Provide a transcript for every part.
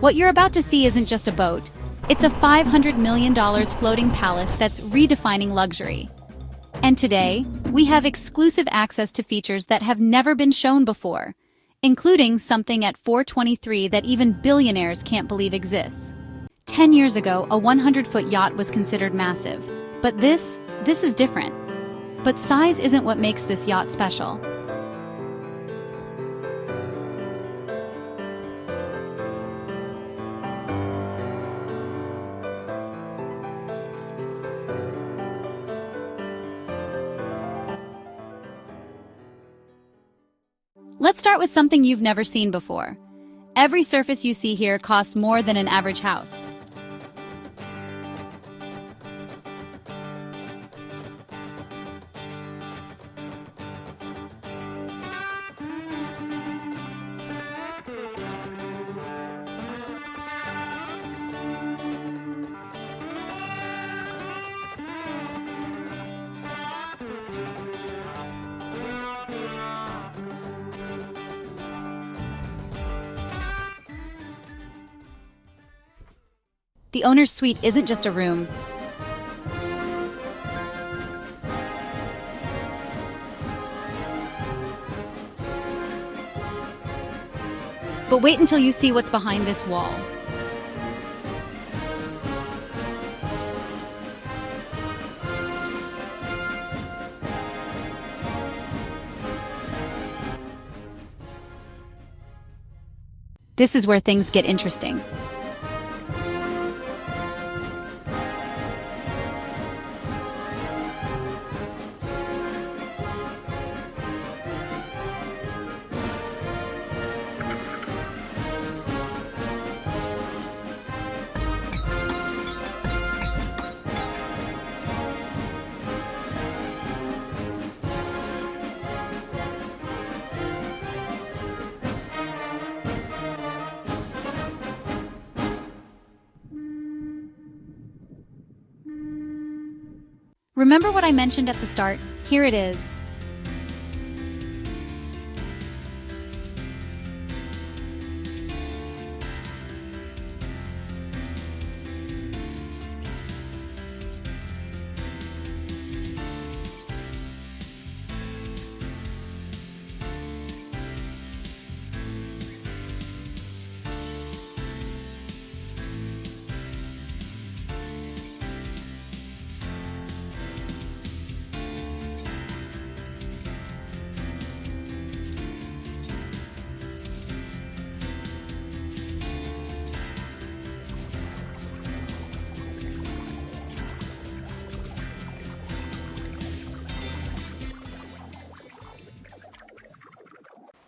What you're about to see isn't just a boat. It's a $500 million floating palace that's redefining luxury. And today, we have exclusive access to features that have never been shown before, including something at 423 that even billionaires can't believe exists. 10 years ago, a 100-foot yacht was considered massive. But this is different. But size isn't what makes this yacht special. Let's start with something you've never seen before. Every surface you see here costs more than an average house. The owner's suite isn't just a room. But wait until you see what's behind this wall. This is where things get interesting. Remember what I mentioned at the start? Here it is.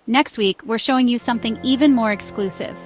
Next week, we're showing you something even more exclusive.